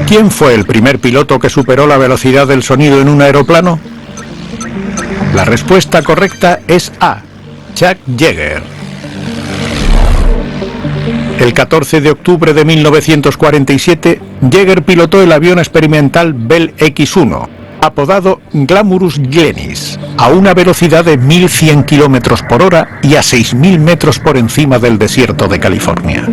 ¿Quién fue el primer piloto que superó la velocidad del sonido en un aeroplano? La respuesta correcta es A. Chuck Yeager. El 14 de octubre de 1947, Yeager pilotó el avión experimental Bell X-1, apodado Glamorous Glennis, a una velocidad de 1.100 km por hora y a 6.000 metros por encima del desierto de California.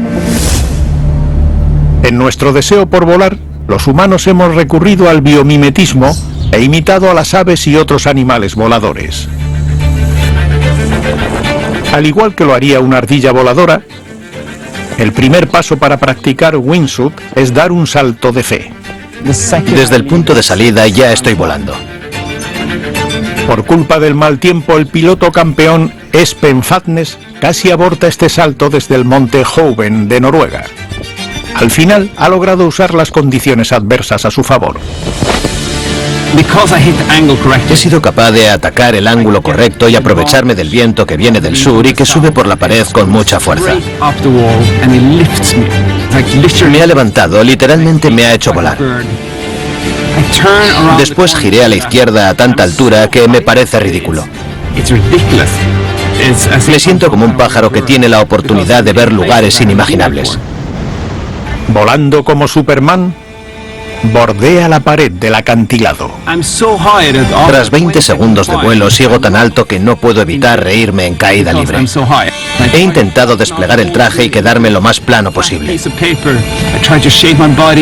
En nuestro deseo por volar, los humanos hemos recurrido al biomimetismo e imitado a las aves y otros animales voladores. Al igual que lo haría una ardilla voladora, el primer paso para practicar wingsuit es dar un salto de fe. Desde el punto de salida ya estoy volando. Por culpa del mal tiempo, el piloto campeón Espen Fatnes casi aborta este salto desde el monte Hoven de Noruega. Al final, ha logrado usar las condiciones adversas a su favor. He sido capaz de atacar el ángulo correcto y aprovecharme del viento que viene del sur y que sube por la pared con mucha fuerza. Me ha levantado, literalmente me ha hecho volar. Después giré a la izquierda a tanta altura que me parece ridículo. Me siento como un pájaro que tiene la oportunidad de ver lugares inimaginables. Volando como Superman, bordea la pared del acantilado. Tras 20 segundos de vuelo, sigo tan alto que no puedo evitar reírme en caída libre. He intentado desplegar el traje y quedarme lo más plano posible.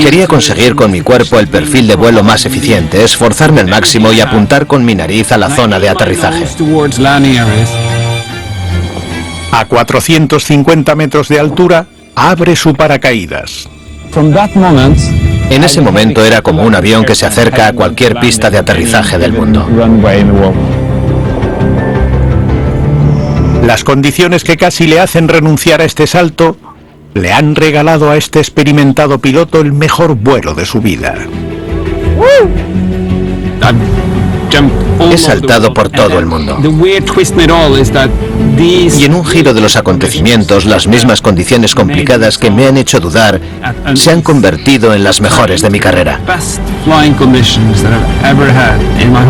Quería conseguir con mi cuerpo el perfil de vuelo más eficiente, esforzarme al máximo y apuntar con mi nariz a la zona de aterrizaje. A 450 metros de altura, abre su paracaídas. En ese momento era como un avión que se acerca a cualquier pista de aterrizaje del mundo. Las condiciones que casi le hacen renunciar a este salto le han regalado a este experimentado piloto el mejor vuelo de su vida. He saltado por todo el mundo. Y en un giro de los acontecimientos, las mismas condiciones complicadas que me han hecho dudar se han convertido en las mejores de mi carrera.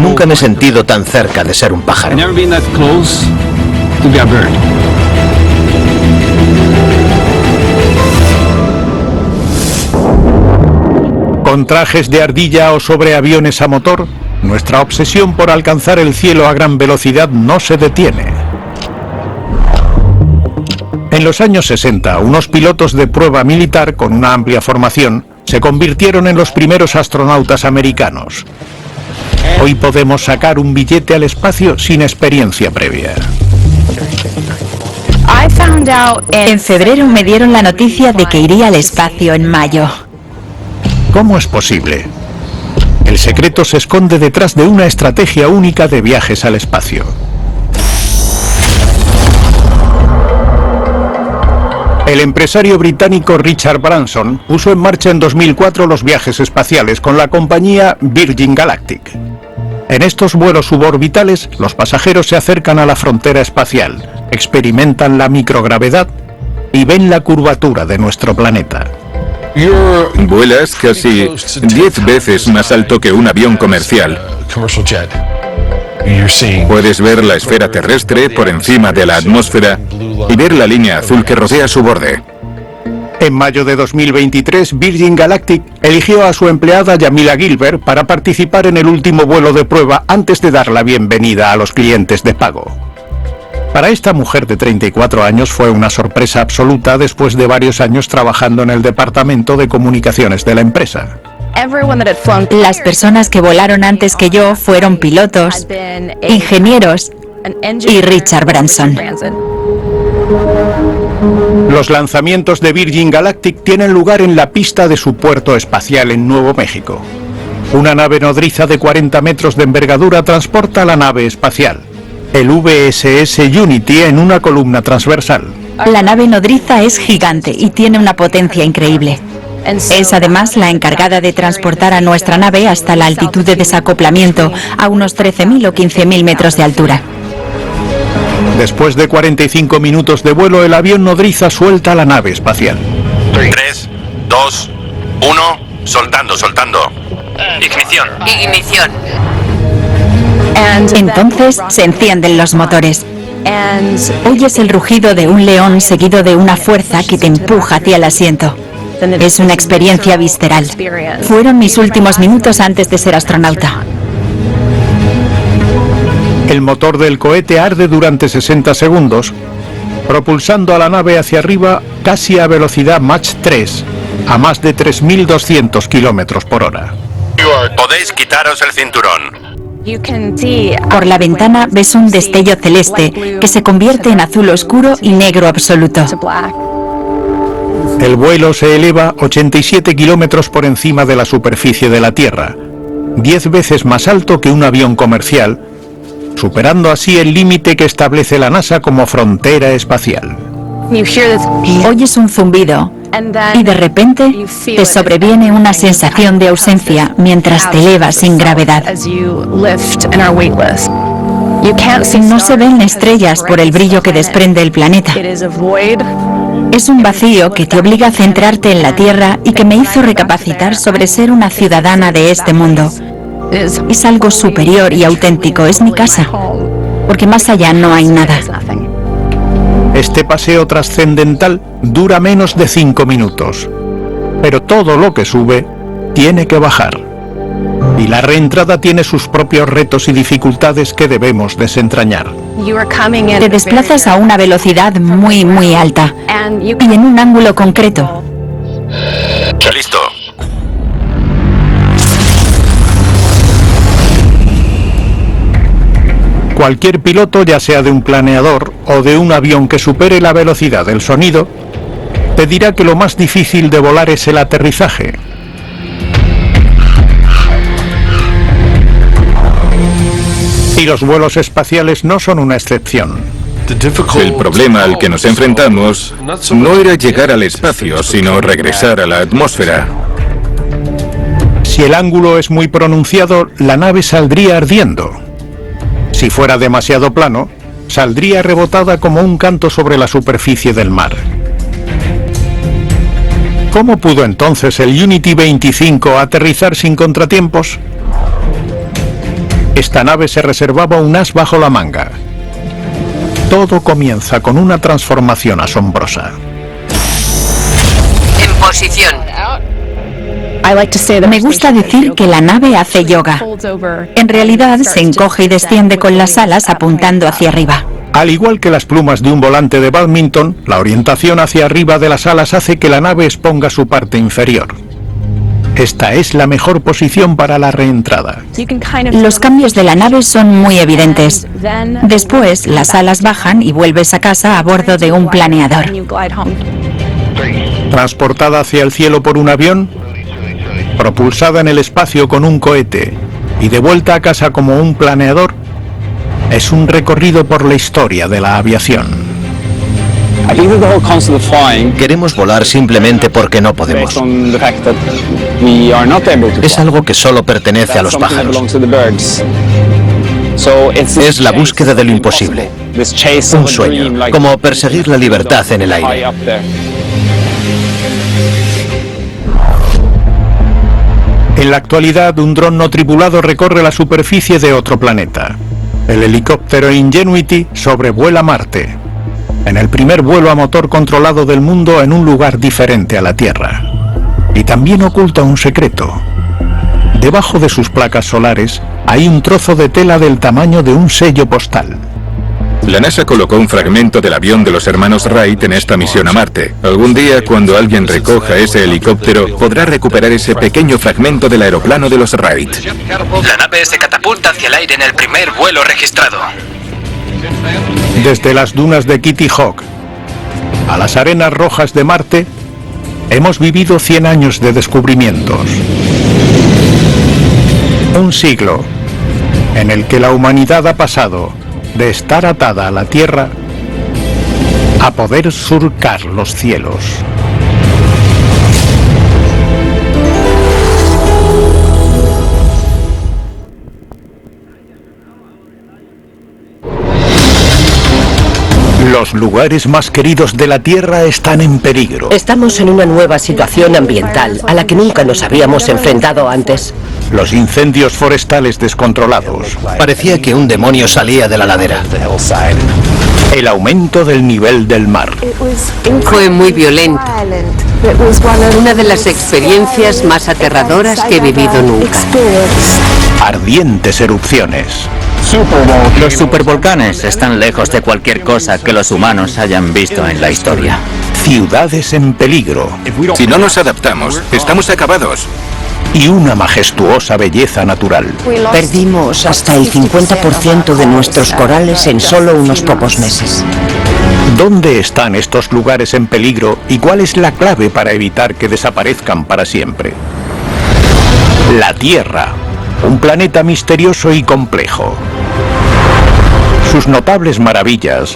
Nunca me he sentido tan cerca de ser un pájaro. Con trajes de ardilla o sobre aviones a motor, nuestra obsesión por alcanzar el cielo a gran velocidad no se detiene. En los años 60, unos pilotos de prueba militar con una amplia formación se convirtieron en los primeros astronautas americanos. Hoy podemos sacar un billete al espacio sin experiencia previa. En febrero me dieron la noticia de que iría al espacio en mayo. ¿Cómo es posible? El secreto se esconde detrás de una estrategia única de viajes al espacio. El empresario británico Richard Branson puso en marcha en 2004 los viajes espaciales con la compañía Virgin Galactic. En estos vuelos suborbitales, los pasajeros se acercan a la frontera espacial, experimentan la microgravedad y ven la curvatura de nuestro planeta. Vuelas casi 10 veces más alto que un avión comercial. Puedes ver la esfera terrestre por encima de la atmósfera y ver la línea azul que rodea su borde. En mayo de 2023, Virgin Galactic eligió a su empleada Yamila Gilbert para participar en el último vuelo de prueba antes de dar la bienvenida a los clientes de pago. Para esta mujer de 34 años fue una sorpresa absoluta después de varios años trabajando en el departamento de comunicaciones de la empresa. Las personas que volaron antes que yo fueron pilotos, ingenieros y Richard Branson. Los lanzamientos de Virgin Galactic tienen lugar en la pista de su puerto espacial en Nuevo México. Una nave nodriza de 40 metros de envergadura transporta la nave espacial, el VSS Unity, en una columna transversal. La nave nodriza es gigante y tiene una potencia increíble. Es además la encargada de transportar a nuestra nave hasta la altitud de desacoplamiento, a unos 13.000 o 15.000 metros de altura. Después de 45 minutos de vuelo, el avión nodriza suelta la nave espacial. 3, 2, 1, Soltando. Ignición. Entonces se encienden los motores. Oyes el rugido de un león seguido de una fuerza que te empuja hacia el asiento. Es una experiencia visceral. Fueron mis últimos minutos antes de ser astronauta. El motor del cohete arde durante 60 segundos, propulsando a la nave hacia arriba casi a velocidad Mach 3, a más de 3.200 kilómetros por hora. Podéis quitaros el cinturón. Por la ventana ves un destello celeste que se convierte en azul oscuro y negro absoluto. El vuelo se eleva 87 kilómetros por encima de la superficie de la Tierra, 10 veces más alto que un avión comercial, superando así el límite que establece la NASA como frontera espacial. Oyes un zumbido y de repente te sobreviene una sensación de ausencia mientras te elevas sin gravedad. No se ven estrellas por el brillo que desprende el planeta. Es un vacío que te obliga a centrarte en la Tierra y que me hizo recapacitar sobre ser una ciudadana de este mundo. Es algo superior y auténtico, es mi casa, porque más allá no hay nada. Este paseo trascendental dura menos de 5 minutos, pero todo lo que sube tiene que bajar. Y la reentrada tiene sus propios retos y dificultades que debemos desentrañar. Te desplazas a una velocidad muy alta y en un ángulo concreto. Listo. Cualquier piloto, ya sea de un planeador o de un avión que supere la velocidad del sonido, te dirá que lo más difícil de volar es el aterrizaje. Y los vuelos espaciales no son una excepción. El problema al que nos enfrentamos no era llegar al espacio, sino regresar a la atmósfera. Si el ángulo es muy pronunciado, la nave saldría ardiendo. Si fuera demasiado plano, saldría rebotada como un canto sobre la superficie del mar. ¿Cómo pudo entonces el Unity 25 aterrizar sin contratiempos? Esta nave se reservaba un as bajo la manga. Todo comienza con una transformación asombrosa. En posición. Me gusta decir que la nave hace yoga. En realidad se encoge y desciende con las alas apuntando hacia arriba. Al igual que las plumas de un volante de bádminton, la orientación hacia arriba de las alas hace que la nave exponga su parte inferior. Esta es la mejor posición para la reentrada. Los cambios de la nave son muy evidentes. Después, las alas bajan y vuelves a casa a bordo de un planeador. Transportada hacia el cielo por un avión, propulsada en el espacio con un cohete y de vuelta a casa como un planeador, es un recorrido por la historia de la aviación. Queremos volar simplemente porque no podemos. Es algo que solo pertenece a los pájaros. Es la búsqueda de lo imposible. Un sueño, como perseguir la libertad en el aire. En la actualidad, un dron no tripulado recorre la superficie de otro planeta. El helicóptero Ingenuity sobrevuela Marte, en el primer vuelo a motor controlado del mundo en un lugar diferente a la Tierra. Y también oculta un secreto. Debajo de sus placas solares hay un trozo de tela del tamaño de un sello postal. La NASA colocó un fragmento del avión de los hermanos Wright en esta misión a Marte. Algún día, cuando alguien recoja ese helicóptero, podrá recuperar ese pequeño fragmento del aeroplano de los Wright. La nave se catapulta hacia el aire en el primer vuelo registrado. Desde las dunas de Kitty Hawk a las arenas rojas de Marte, hemos vivido 100 años de descubrimientos. Un siglo en el que la humanidad ha pasado de estar atada a la Tierra a poder surcar los cielos. Los lugares más queridos de la Tierra están en peligro. Estamos en una nueva situación ambiental a la que nunca nos habíamos enfrentado antes. Los incendios forestales descontrolados. Parecía que un demonio salía de la ladera. El aumento del nivel del mar. Fue muy violento. Una de las experiencias más aterradoras que he vivido nunca. Ardientes erupciones. Los supervolcanes están lejos de cualquier cosa que los humanos hayan visto en la historia. Ciudades en peligro. Si no nos adaptamos, estamos acabados. Y una majestuosa belleza natural. Perdimos hasta el 50% de nuestros corales en solo unos pocos meses. ¿Dónde están estos lugares en peligro y cuál es la clave para evitar que desaparezcan para siempre? La Tierra, un planeta misterioso y complejo. Sus notables maravillas,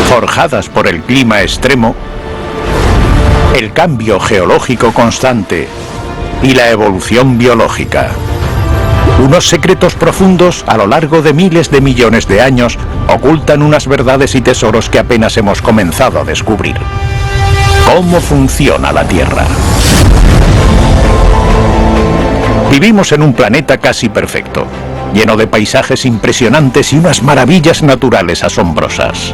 forjadas por el clima extremo, el cambio geológico constante y la evolución biológica. Unos secretos profundos a lo largo de miles de millones de años ocultan unas verdades y tesoros que apenas hemos comenzado a descubrir. ¿Cómo funciona la Tierra? Vivimos en un planeta casi perfecto, lleno de paisajes impresionantes y unas maravillas naturales asombrosas.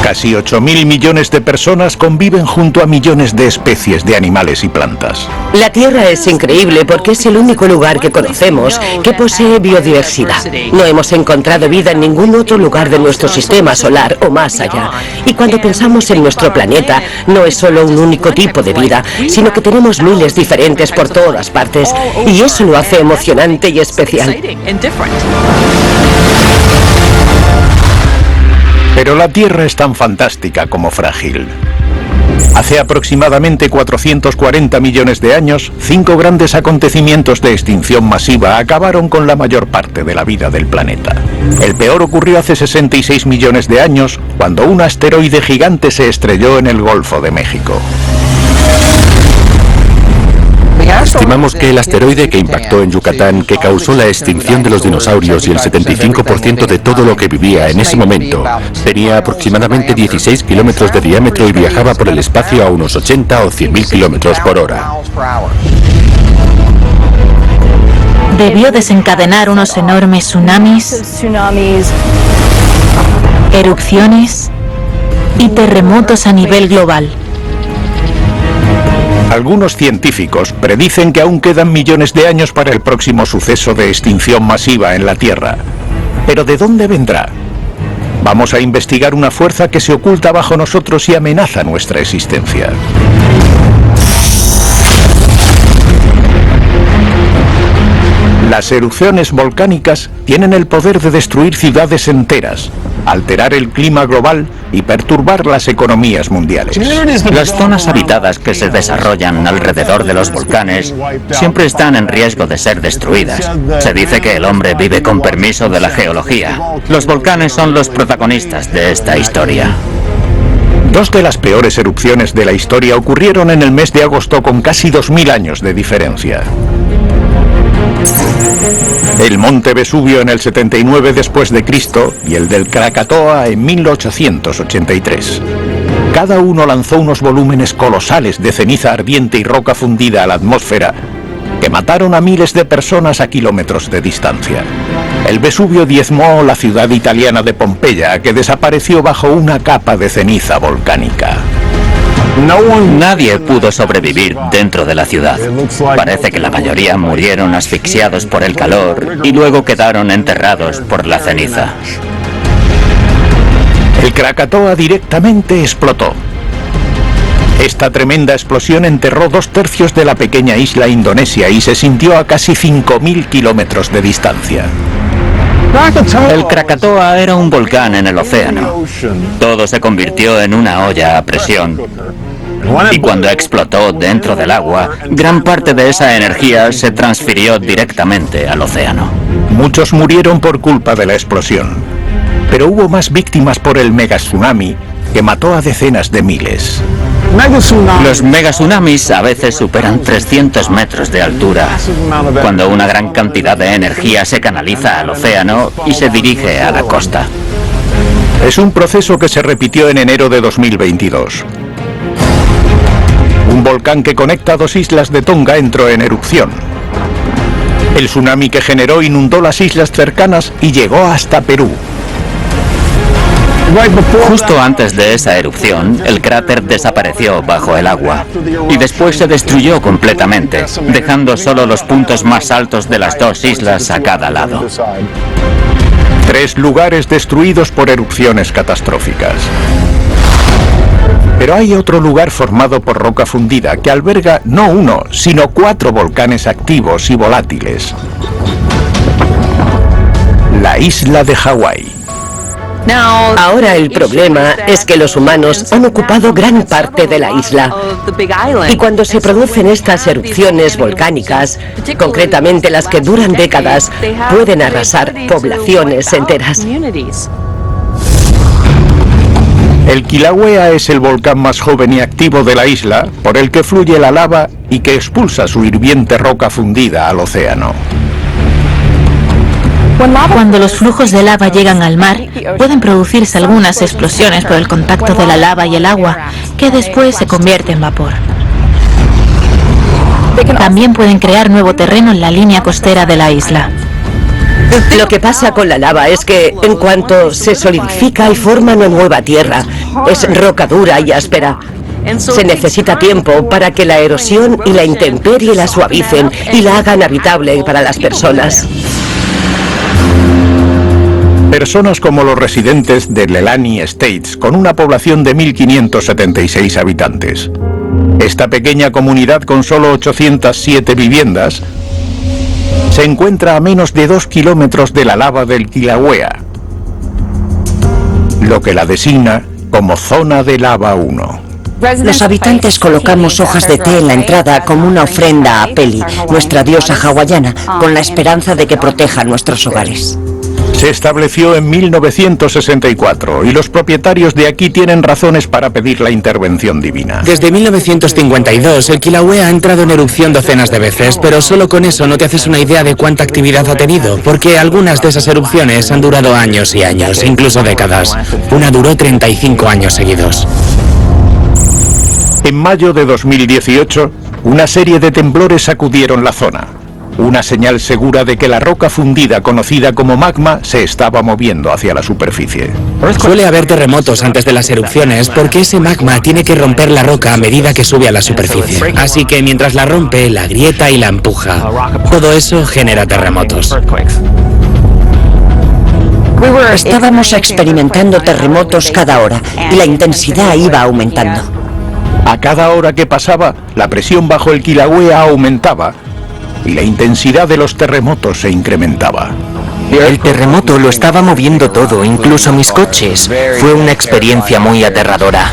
Casi 8.000 millones de personas conviven junto a millones de especies de animales y plantas. La Tierra es increíble porque es el único lugar que conocemos que posee biodiversidad. No hemos encontrado vida en ningún otro lugar de nuestro sistema solar o más allá. Y cuando pensamos en nuestro planeta, no es solo un único tipo de vida, sino que tenemos miles diferentes por todas partes. Y eso lo hace emocionante y especial. Pero la Tierra es tan fantástica como frágil. Hace aproximadamente 440 millones de años, 5 grandes acontecimientos de extinción masiva acabaron con la mayor parte de la vida del planeta. El peor ocurrió hace 66 millones de años, cuando un asteroide gigante se estrelló en el Golfo de México. Estimamos que el asteroide que impactó en Yucatán, que causó la extinción de los dinosaurios y el 75% de todo lo que vivía en ese momento, tenía aproximadamente 16 kilómetros de diámetro y viajaba por el espacio a unos 80 o 100.000 kilómetros por hora. Debió desencadenar unos enormes tsunamis, erupciones y terremotos a nivel global. Algunos científicos predicen que aún quedan millones de años para el próximo suceso de extinción masiva en la Tierra. ¿Pero de dónde vendrá? Vamos a investigar una fuerza que se oculta bajo nosotros y amenaza nuestra existencia. Las erupciones volcánicas tienen el poder de destruir ciudades enteras, alterar el clima global y perturbar las economías mundiales. Las zonas habitadas que se desarrollan alrededor de los volcanes siempre están en riesgo de ser destruidas. Se dice que el hombre vive con permiso de la geología. Los volcanes son los protagonistas de esta historia. Dos de las peores erupciones de la historia ocurrieron en el mes de agosto con casi 2000 años de diferencia. El monte Vesubio en el 79 después de Cristo y el del Krakatoa en 1883. Cada uno lanzó unos volúmenes colosales de ceniza ardiente y roca fundida a la atmósfera que mataron a miles de personas a kilómetros de distancia. El Vesubio diezmó la ciudad italiana de Pompeya, que desapareció bajo una capa de ceniza volcánica. Nadie pudo sobrevivir dentro de la ciudad. Parece que la mayoría murieron asfixiados por el calor y luego quedaron enterrados por la ceniza. El Krakatoa directamente explotó. Esta tremenda explosión enterró 2/3 de la pequeña isla Indonesia y se sintió a casi 5.000 kilómetros de distancia. El Krakatoa era un volcán en el océano. Todo se convirtió en una olla a presión. Y cuando explotó dentro del agua, gran parte de esa energía se transfirió directamente al océano. Muchos murieron por culpa de la explosión, pero hubo más víctimas por el megatsunami que mató a decenas de miles. Los megatsunamis a veces superan 300 metros de altura, cuando una gran cantidad de energía se canaliza al océano y se dirige a la costa. Es un proceso que se repitió en enero de 2022. Un volcán que conecta dos islas de Tonga entró en erupción. El tsunami que generó inundó las islas cercanas y llegó hasta Perú. Justo antes de esa erupción, el cráter desapareció bajo el agua y después se destruyó completamente, dejando solo los puntos más altos de las dos islas a cada lado. 3 lugares destruidos por erupciones catastróficas. Pero hay otro lugar formado por roca fundida que alberga no 1, sino 4 volcanes activos y volátiles. La isla de Hawái. Ahora el problema es que los humanos han ocupado gran parte de la isla. Y cuando se producen estas erupciones volcánicas, concretamente las que duran décadas, pueden arrasar poblaciones enteras. El Kilauea es el volcán más joven y activo de la isla, por el que fluye la lava y que expulsa su hirviente roca fundida al océano. Cuando los flujos de lava llegan al mar, pueden producirse algunas explosiones por el contacto de la lava y el agua, que después se convierte en vapor. También pueden crear nuevo terreno en la línea costera de la isla. Lo que pasa con la lava es que, en cuanto se solidifica y forma una nueva tierra, es roca dura y áspera. Se necesita tiempo para que la erosión y la intemperie la suavicen y la hagan habitable para las personas. Personas como los residentes de Leilani Estates, con una población de 1.576 habitantes. Esta pequeña comunidad con solo 807 viviendas se encuentra a menos de 2 kilómetros de la lava del Kilauea, lo que la designa como zona de lava 1. Los habitantes colocamos hojas de té en la entrada como una ofrenda a Peli, nuestra diosa hawaiana, con la esperanza de que proteja nuestros hogares. Se estableció en 1964 y los propietarios de aquí tienen razones para pedir la intervención divina. Desde 1952 el Kilauea ha entrado en erupción docenas de veces, pero solo con eso no te haces una idea de cuánta actividad ha tenido, porque algunas de esas erupciones han durado años y años, incluso décadas. Una duró 35 años seguidos. En mayo de 2018, una serie de temblores sacudieron la zona. Una señal segura de que la roca fundida conocida como magma se estaba moviendo hacia la superficie. Suele haber terremotos antes de las erupciones porque ese magma tiene que romper la roca a medida que sube a la superficie. Así que mientras la rompe, la grieta y la empuja. Todo eso genera terremotos. Estábamos experimentando terremotos cada hora y la intensidad iba aumentando. A cada hora que pasaba, la presión bajo el Kilauea aumentaba y la intensidad de los terremotos se incrementaba. El terremoto lo estaba moviendo todo, incluso mis coches. Fue una experiencia muy aterradora.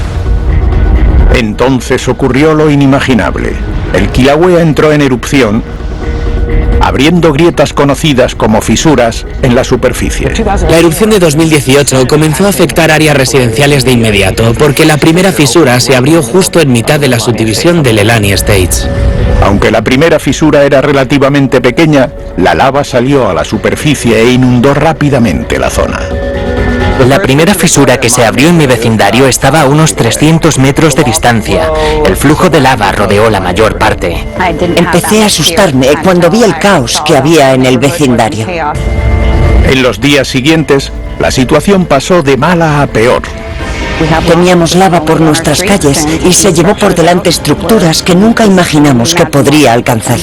Entonces ocurrió lo inimaginable. El Kilauea entró en erupción, abriendo grietas conocidas como fisuras en la superficie. La erupción de 2018 comenzó a afectar áreas residenciales de inmediato, porque la primera fisura se abrió justo en mitad de la subdivisión de Leilani Estates. Aunque la primera fisura era relativamente pequeña, la lava salió a la superficie e inundó rápidamente la zona. La primera fisura que se abrió en mi vecindario estaba a unos 300 metros de distancia. El flujo de lava rodeó la mayor parte. Empecé a asustarme cuando vi el caos que había en el vecindario. En los días siguientes, la situación pasó de mala a peor. Teníamos lava por nuestras calles y se llevó por delante estructuras que nunca imaginamos que podría alcanzar.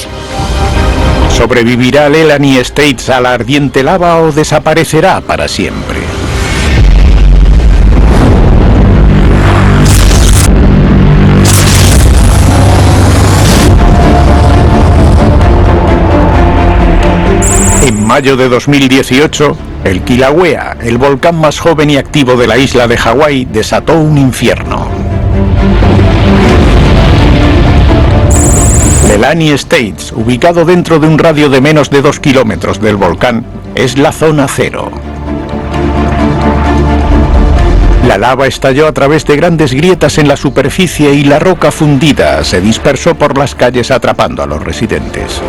¿Sobrevivirá Leilani Estates a la ardiente lava o desaparecerá para siempre? En mayo de 2018, el Kilauea, el volcán más joven y activo de la isla de Hawái, desató un infierno. Leilani Estates, ubicado dentro de un radio de menos de 2 kilómetros del volcán, es la zona cero. La lava estalló a través de grandes grietas en la superficie y la roca fundida se dispersó por las calles atrapando a los residentes.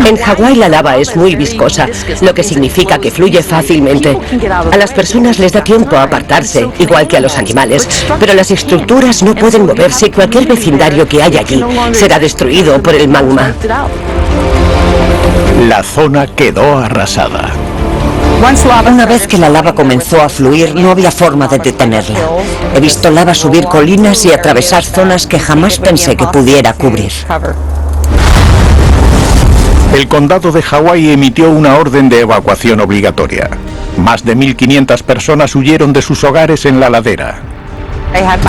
En Hawái la lava es muy viscosa, lo que significa que fluye fácilmente. A las personas les da tiempo a apartarse, igual que a los animales, pero las estructuras no pueden moverse y cualquier vecindario que haya allí será destruido por el magma. La zona quedó arrasada. Una vez que la lava comenzó a fluir, no había forma de detenerla. He visto lava subir colinas y atravesar zonas que jamás pensé que pudiera cubrir. El condado de Hawái emitió una orden de evacuación obligatoria. Más de 1.500 personas huyeron de sus hogares en la ladera.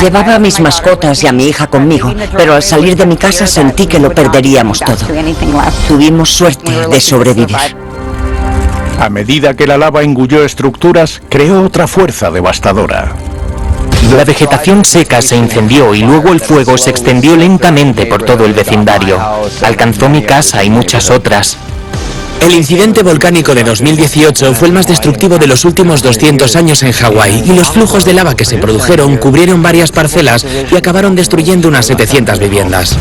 Llevaba a mis mascotas y a mi hija conmigo, pero al salir de mi casa sentí que lo perderíamos todo. Tuvimos suerte de sobrevivir. A medida que la lava engulló estructuras, creó otra fuerza devastadora. La vegetación seca se incendió y luego el fuego se extendió lentamente por todo el vecindario. Alcanzó mi casa y muchas otras. El incidente volcánico de 2018 fue el más destructivo de los últimos 200 años en Hawái y los flujos de lava que se produjeron cubrieron varias parcelas y acabaron destruyendo unas 700 viviendas.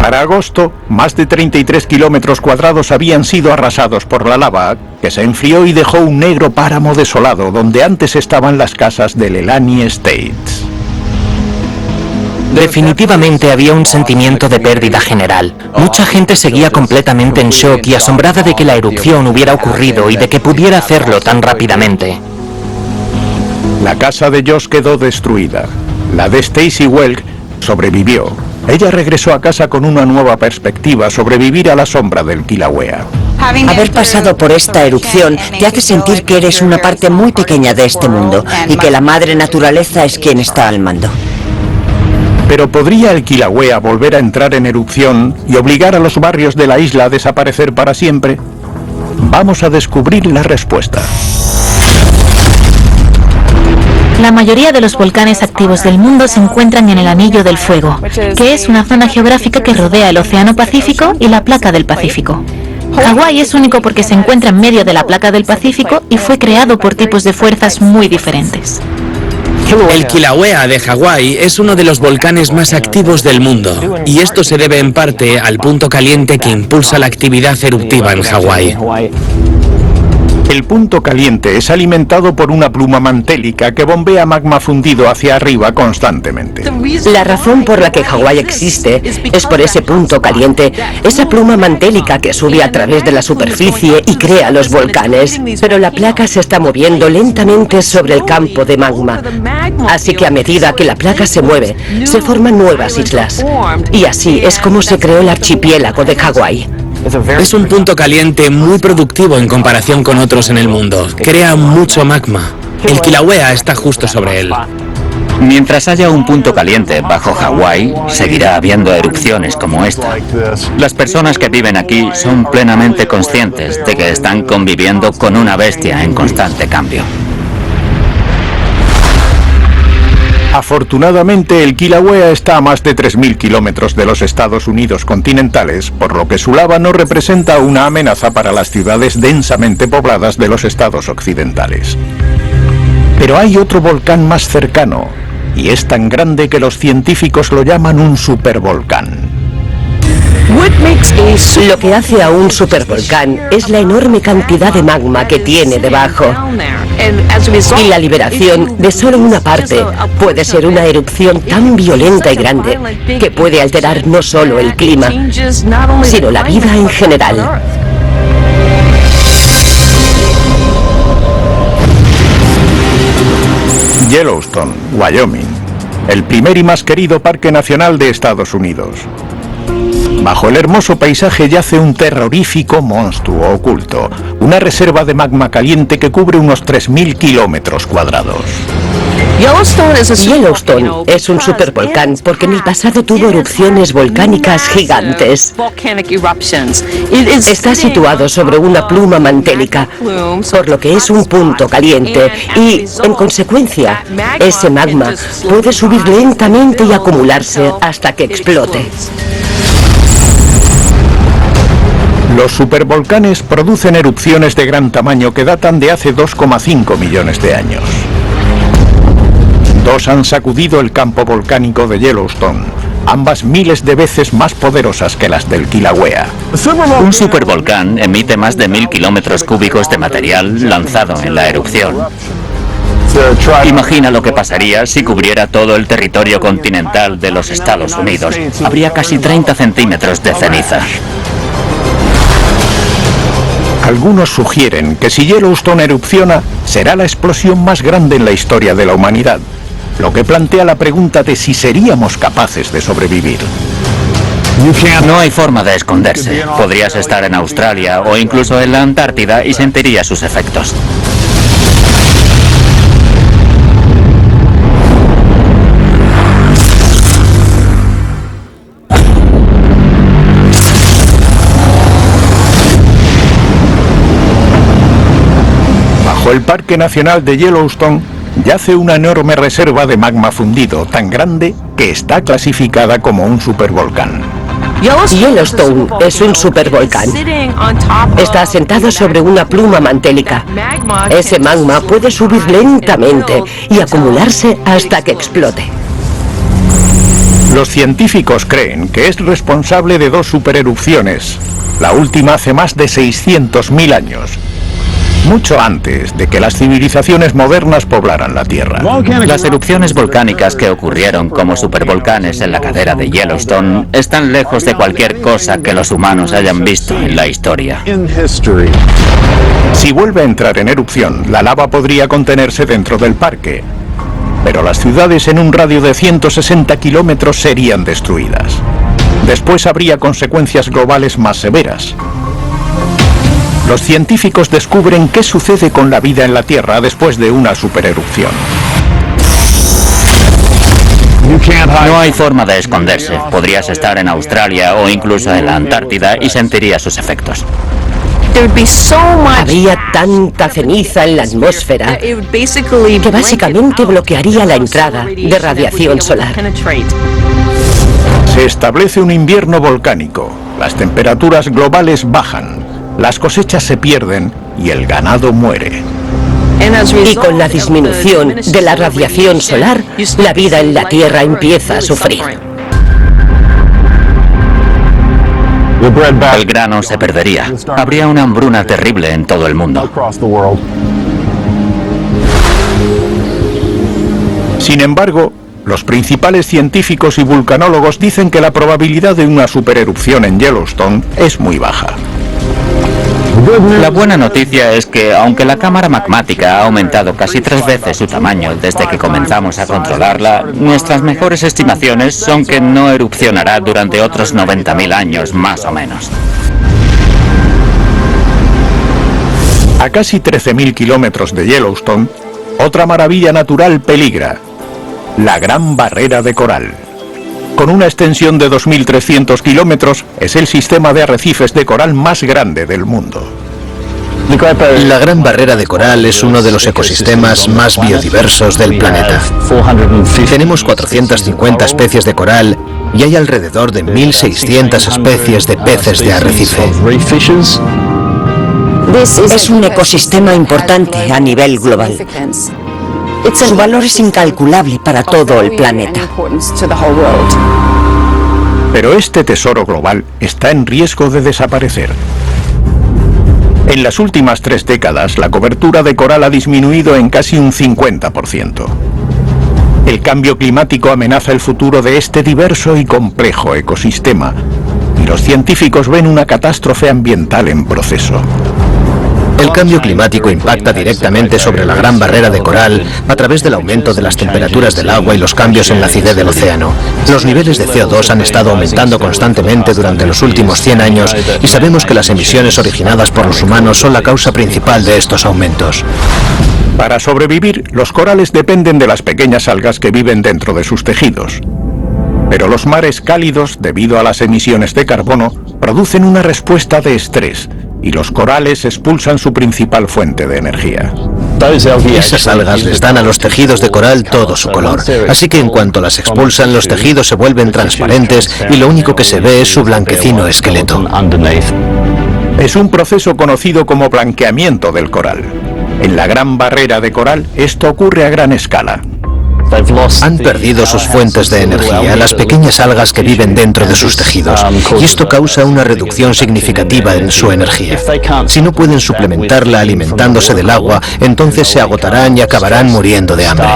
Para agosto, más de 33 kilómetros cuadrados habían sido arrasados por la lava, que se enfrió y dejó un negro páramo desolado donde antes estaban las casas de Leilani Estates. Definitivamente había un sentimiento de pérdida general. Mucha gente seguía completamente en shock y asombrada de que la erupción hubiera ocurrido y de que pudiera hacerlo tan rápidamente. La casa de Josh quedó destruida. La de Stacy Welk sobrevivió. Ella regresó a casa con una nueva perspectiva sobre vivir a la sombra del Kilauea. Haber pasado por esta erupción te hace sentir que eres una parte muy pequeña de este mundo y que la madre naturaleza es quien está al mando. Pero ¿podría el Kilauea volver a entrar en erupción y obligar a los barrios de la isla a desaparecer para siempre? Vamos a descubrir la respuesta. La mayoría de los volcanes activos del mundo se encuentran en el Anillo del Fuego, que es una zona geográfica que rodea el Océano Pacífico y la Placa del Pacífico. Hawái es único porque se encuentra en medio de la Placa del Pacífico y fue creado por tipos de fuerzas muy diferentes. El Kilauea de Hawái es uno de los volcanes más activos del mundo, y esto se debe en parte al punto caliente que impulsa la actividad eruptiva en Hawái. El punto caliente es alimentado por una pluma mantélica que bombea magma fundido hacia arriba constantemente. La razón por la que Hawái existe es por ese punto caliente, esa pluma mantélica que sube a través de la superficie y crea los volcanes. Pero la placa se está moviendo lentamente sobre el campo de magma. Así que a medida que la placa se mueve, se forman nuevas islas. Y así es como se creó el archipiélago de Hawái. Es un punto caliente muy productivo en comparación con otros en el mundo. Crea mucho magma. El Kilauea está justo sobre él. Mientras haya un punto caliente bajo Hawái, seguirá habiendo erupciones como esta. Las personas que viven aquí son plenamente conscientes de que están conviviendo con una bestia en constante cambio. Afortunadamente, el Kilauea está a más de 3.000 kilómetros de los Estados Unidos continentales, por lo que su lava no representa una amenaza para las ciudades densamente pobladas de los estados occidentales. Pero hay otro volcán más cercano, y es tan grande que los científicos lo llaman un supervolcán. Lo que hace a un supervolcán es la enorme cantidad de magma que tiene debajo. Y la liberación de solo una parte puede ser una erupción tan violenta y grande que puede alterar no solo el clima, sino la vida en general. Yellowstone, Wyoming, el primer y más querido parque nacional de Estados Unidos. Bajo el hermoso paisaje yace un terrorífico monstruo oculto, una reserva de magma caliente que cubre unos 3.000 kilómetros cuadrados. Yellowstone es un supervolcán porque en el pasado tuvo erupciones volcánicas gigantes. Está situado sobre una pluma mantélica, por lo que es un punto caliente y, en consecuencia, ese magma puede subir lentamente y acumularse hasta que explote. Los supervolcanes producen erupciones de gran tamaño que datan de hace 2,5 millones de años. Dos han sacudido el campo volcánico de Yellowstone, ambas miles de veces más poderosas que las del Kilauea. Un supervolcán emite más de 1000 kilómetros cúbicos de material lanzado en la erupción. Imagina lo que pasaría si cubriera todo el territorio continental de los Estados Unidos. Habría casi 30 centímetros de ceniza. Algunos sugieren que si Yellowstone erupciona, será la explosión más grande en la historia de la humanidad, lo que plantea la pregunta de si seríamos capaces de sobrevivir. No hay forma de esconderse. Podrías estar en Australia o incluso en la Antártida y sentirías sus efectos. Bajo el Parque Nacional de Yellowstone yace una enorme reserva de magma fundido, tan grande que está clasificada como un supervolcán. Yellowstone es un supervolcán. Está asentado sobre una pluma mantélica. Ese magma puede subir lentamente y acumularse hasta que explote. Los científicos creen que es responsable de dos supererupciones, la última hace más de 600.000 años. Mucho antes de que las civilizaciones modernas poblaran la Tierra. Las erupciones volcánicas que ocurrieron como supervolcanes en la cadera de Yellowstone están lejos de cualquier cosa que los humanos hayan visto en la historia. Si vuelve a entrar en erupción, la lava podría contenerse dentro del parque, pero las ciudades en un radio de 160 kilómetros serían destruidas. Después habría consecuencias globales más severas. Los científicos descubren qué sucede con la vida en la Tierra después de una supererupción. No hay forma de esconderse. Podrías estar en Australia o incluso en la Antártida y sentirías sus efectos. Habría tanta ceniza en la atmósfera que básicamente bloquearía la entrada de radiación solar. Se establece un invierno volcánico. Las temperaturas globales bajan. Las cosechas se pierden y el ganado muere. Y con la disminución de la radiación solar, la vida en la Tierra empieza a sufrir. El grano se perdería. Habría una hambruna terrible en todo el mundo. Sin embargo, los principales científicos y vulcanólogos dicen que la probabilidad de una supererupción en Yellowstone es muy baja. La buena noticia es que, aunque la cámara magmática ha aumentado casi 3 veces su tamaño desde que comenzamos a controlarla, nuestras mejores estimaciones son que no erupcionará durante otros 90.000 años, más o menos. A casi 13.000 kilómetros de Yellowstone, otra maravilla natural peligra: la Gran Barrera de Coral. Con una extensión de 2.300 kilómetros, es el sistema de arrecifes de coral más grande del mundo. La Gran Barrera de Coral es uno de los ecosistemas más biodiversos del planeta. Tenemos 450 especies de coral y hay alrededor de 1.600 especies de peces de arrecife. Es un ecosistema importante a nivel global. Su valor es incalculable para todo el planeta. Pero este tesoro global está en riesgo de desaparecer. En las últimas 3 décadas, la cobertura de coral ha disminuido en casi un 50%. El cambio climático amenaza el futuro de este diverso y complejo ecosistema, y los científicos ven una catástrofe ambiental en proceso. El cambio climático impacta directamente sobre la Gran Barrera de Coral a través del aumento de las temperaturas del agua y los cambios en la acidez del océano. Los niveles de CO2 han estado aumentando constantemente durante los últimos 100 años y sabemos que las emisiones originadas por los humanos son la causa principal de estos aumentos. Para sobrevivir, los corales dependen de las pequeñas algas que viven dentro de sus tejidos. Pero los mares cálidos, debido a las emisiones de carbono, producen una respuesta de estrés, y los corales expulsan su principal fuente de energía. Esas algas les dan a los tejidos de coral todo su color, así que en cuanto las expulsan, los tejidos se vuelven transparentes y lo único que se ve es su blanquecino esqueleto. Es un proceso conocido como blanqueamiento del coral. En la Gran Barrera de Coral, esto ocurre a gran escala. Han perdido sus fuentes de energía, las pequeñas algas que viven dentro de sus tejidos, y esto causa una reducción significativa en su energía. Si no pueden suplementarla alimentándose del agua, entonces se agotarán y acabarán muriendo de hambre.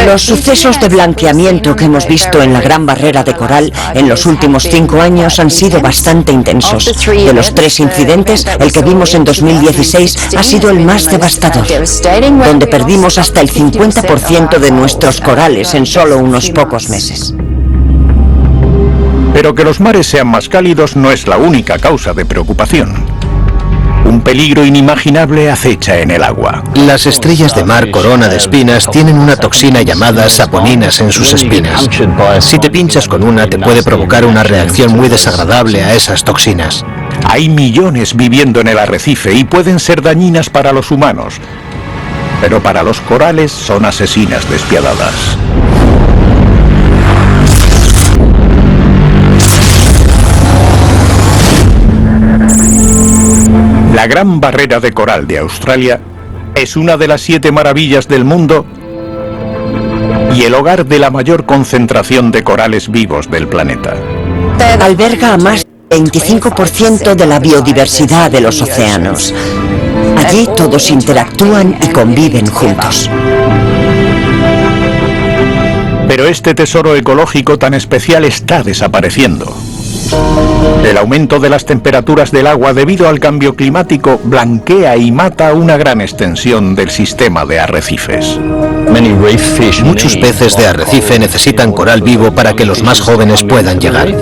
Los sucesos de blanqueamiento que hemos visto en la Gran Barrera de Coral en los últimos 5 años han sido bastante intensos. De los 3 incidentes, el que vimos en 2016 ha sido el más devastador, donde perdimos hasta el 50% de nuestros corales en solo unos pocos meses. Pero que los mares sean más cálidos no es la única causa de preocupación. Un peligro inimaginable acecha en el agua. Las estrellas de mar corona de espinas tienen una toxina llamada saponinas en sus espinas. Si te pinchas con una, te puede provocar una reacción muy desagradable a esas toxinas. Hay millones viviendo en el arrecife y pueden ser dañinas para los humanos, pero para los corales son asesinas despiadadas. La Gran Barrera de Coral de Australia es una de las 7 maravillas del mundo y el hogar de la mayor concentración de corales vivos del planeta. Alberga a más del 25% de la biodiversidad de los océanos. Allí todos interactúan y conviven juntos. Pero este tesoro ecológico tan especial está desapareciendo. El aumento de las temperaturas del agua debido al cambio climático blanquea y mata una gran extensión del sistema de arrecifes. Muchos peces de arrecife necesitan coral vivo para que los más jóvenes puedan llegar.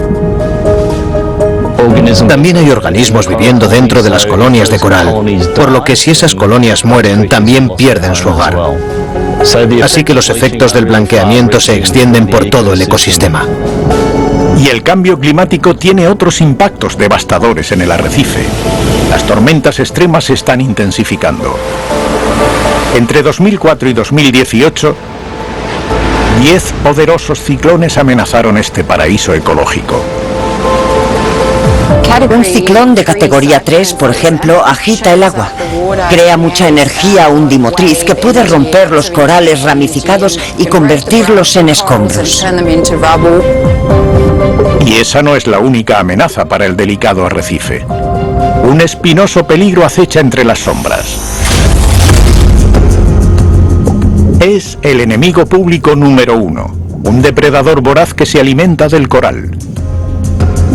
También hay organismos viviendo dentro de las colonias de coral, por lo que si esas colonias mueren, también pierden su hogar. Así que los efectos del blanqueamiento se extienden por todo el ecosistema. Y el cambio climático tiene otros impactos devastadores en el arrecife. Las tormentas extremas se están intensificando. Entre 2004 y 2018, 10 poderosos ciclones amenazaron este paraíso ecológico. Un ciclón de categoría 3, por ejemplo, agita el agua. Crea mucha energía undimotriz que puede romper los corales ramificados y convertirlos en escombros. Y esa no es la única amenaza para el delicado arrecife. Un espinoso peligro acecha entre las sombras. Es el enemigo público número 1, un depredador voraz que se alimenta del coral.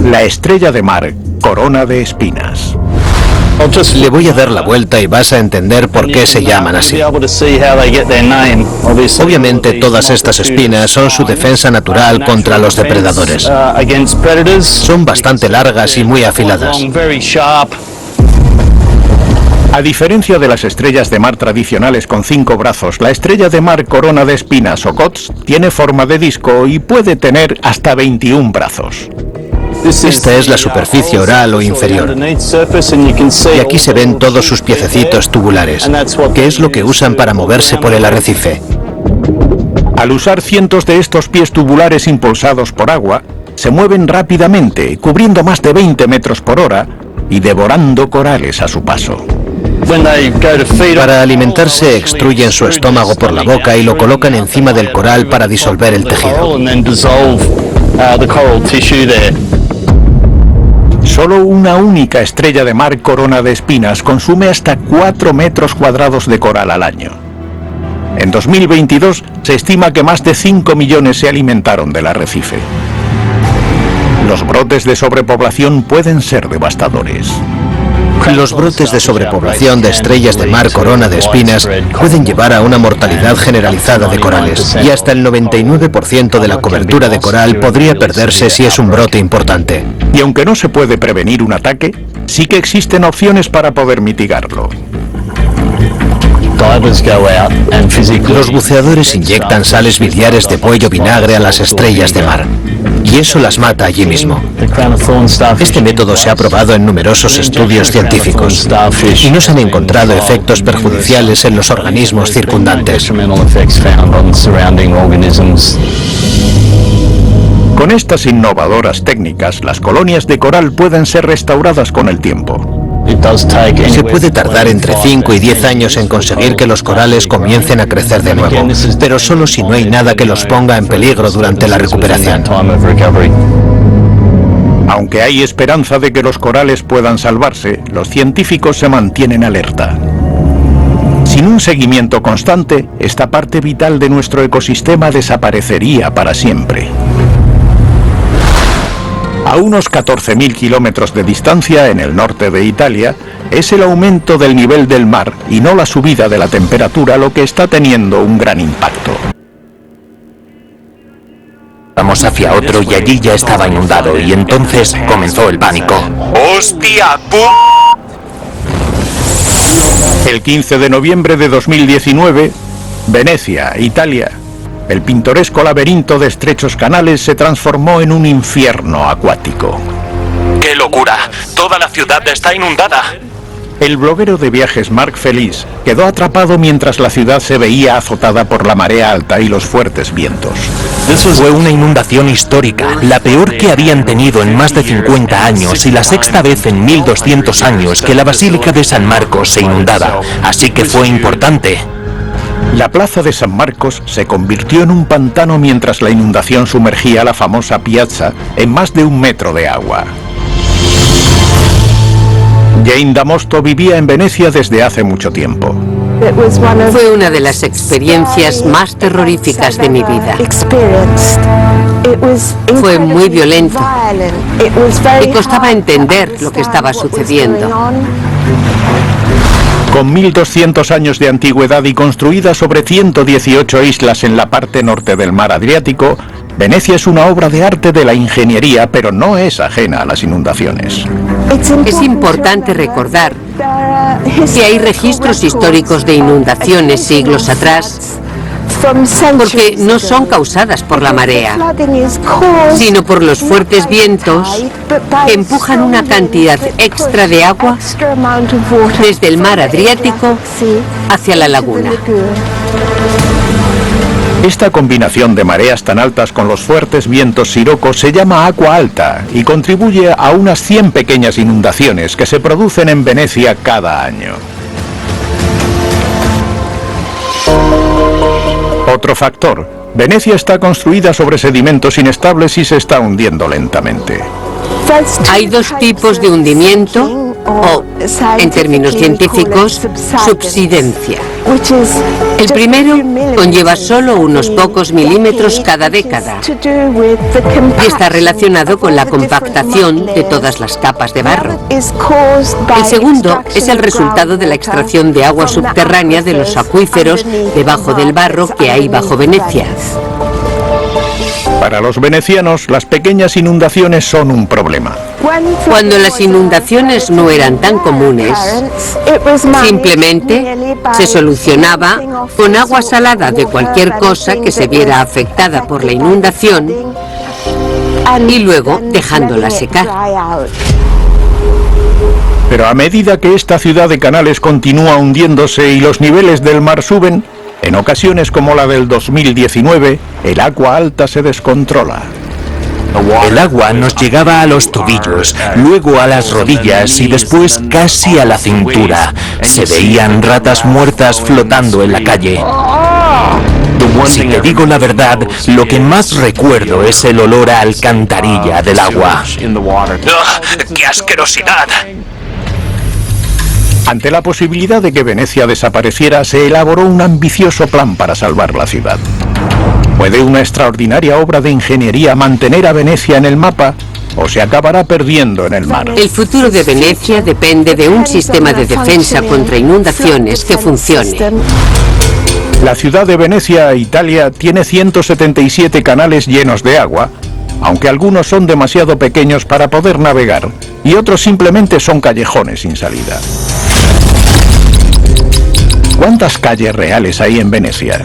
La estrella de mar, corona de espinas. Le voy a dar la vuelta y vas a entender por qué se llaman así. Obviamente todas estas espinas son su defensa natural contra los depredadores. Son bastante largas y muy afiladas. A diferencia de las estrellas de mar tradicionales con 5 brazos, la estrella de mar corona de espinas o COTS tiene forma de disco y puede tener hasta 21 brazos. Esta es la superficie oral o inferior. Y aquí se ven todos sus piececitos tubulares, que es lo que usan para moverse por el arrecife. Al usar cientos de estos pies tubulares impulsados por agua, se mueven rápidamente, cubriendo más de 20 metros por hora y devorando corales a su paso. Para alimentarse, extruyen su estómago por la boca y lo colocan encima del coral para disolver el tejido. Solo una única estrella de mar corona de espinas consume hasta 4 metros cuadrados de coral al año. En 2022 se estima que más de 5 millones se alimentaron del arrecife. Los brotes de sobrepoblación pueden ser devastadores. Los brotes de sobrepoblación de estrellas de mar corona de espinas pueden llevar a una mortalidad generalizada de corales, y hasta el 99% de la cobertura de coral podría perderse si es un brote importante. Y aunque no se puede prevenir un ataque, sí que existen opciones para poder mitigarlo. Los buceadores inyectan sales biliares de buey o vinagre a las estrellas de mar, y eso las mata allí mismo. Este método se ha probado en numerosos estudios científicos y no se han encontrado efectos perjudiciales en los organismos circundantes. Con estas innovadoras técnicas, las colonias de coral pueden ser restauradas con el tiempo. Se puede tardar entre 5 y 10 años en conseguir que los corales comiencen a crecer de nuevo, pero solo si no hay nada que los ponga en peligro durante la recuperación. Aunque hay esperanza de que los corales puedan salvarse, los científicos se mantienen alerta. Sin un seguimiento constante, esta parte vital de nuestro ecosistema desaparecería para siempre. A unos 14.000 kilómetros de distancia, en el norte de Italia, es el aumento del nivel del mar y no la subida de la temperatura lo que está teniendo un gran impacto. Vamos hacia otro y allí ya estaba inundado y entonces comenzó el pánico. ¡Hostia! El 15 de noviembre de 2019, Venecia, Italia. El pintoresco laberinto de estrechos canales se transformó en un infierno acuático. ¡Qué locura! ¡Toda la ciudad está inundada! El bloguero de viajes Marc Feliz quedó atrapado mientras la ciudad se veía azotada por la marea alta y los fuertes vientos. Fue una inundación histórica, la peor que habían tenido en más de 50 años y la sexta vez en 1200 años que la Basílica de San Marcos se inundaba, así que fue importante. La plaza de San Marcos se convirtió en un pantano mientras la inundación sumergía la famosa piazza en más de 1 metro de agua. Jane Damosto vivía en Venecia desde hace mucho tiempo. Fue una de las experiencias más terroríficas de mi vida. Fue muy violento y costaba entender lo que estaba sucediendo. Con 1.200 años de antigüedad y construida sobre 118 islas en la parte norte del mar Adriático, Venecia es una obra de arte de la ingeniería, pero no es ajena a las inundaciones. Es importante recordar que hay registros históricos de inundaciones siglos atrás, porque no son causadas por la marea, sino por los fuertes vientos que empujan una cantidad extra de agua desde el mar Adriático hacia la laguna. Esta combinación de mareas tan altas con los fuertes vientos sirocos se llama agua alta y contribuye a unas 100 pequeñas inundaciones que se producen en Venecia cada año. Otro factor: Venecia está construida sobre sedimentos inestables y se está hundiendo lentamente. Hay dos tipos de hundimiento, o, en términos científicos, subsidencia. El primero conlleva solo unos pocos milímetros cada década y está relacionado con la compactación de todas las capas de barro. El segundo es el resultado de la extracción de agua subterránea de los acuíferos debajo del barro que hay bajo Venecia. Para los venecianos, las pequeñas inundaciones son un problema. Cuando las inundaciones no eran tan comunes, simplemente se solucionaba con agua salada de cualquier cosa que se viera afectada por la inundación y luego dejándola secar. Pero a medida que esta ciudad de canales continúa hundiéndose y los niveles del mar suben, en ocasiones como la del 2019, el agua alta se descontrola. El agua nos llegaba a los tobillos, luego a las rodillas y después casi a la cintura. Se veían ratas muertas flotando en la calle. Si te digo la verdad, lo que más recuerdo es el olor a alcantarilla del agua. ¡Oh, ¡qué asquerosidad! Ante la posibilidad de que Venecia desapareciera, se elaboró un ambicioso plan para salvar la ciudad. ¿Puede una extraordinaria obra de ingeniería mantener a Venecia en el mapa o se acabará perdiendo en el mar? El futuro de Venecia depende de un sistema de defensa contra inundaciones que funcione. La ciudad de Venecia, Italia, tiene 177 canales llenos de agua, aunque algunos son demasiado pequeños para poder navegar y otros simplemente son callejones sin salida. ¿Cuántas calles reales hay en Venecia?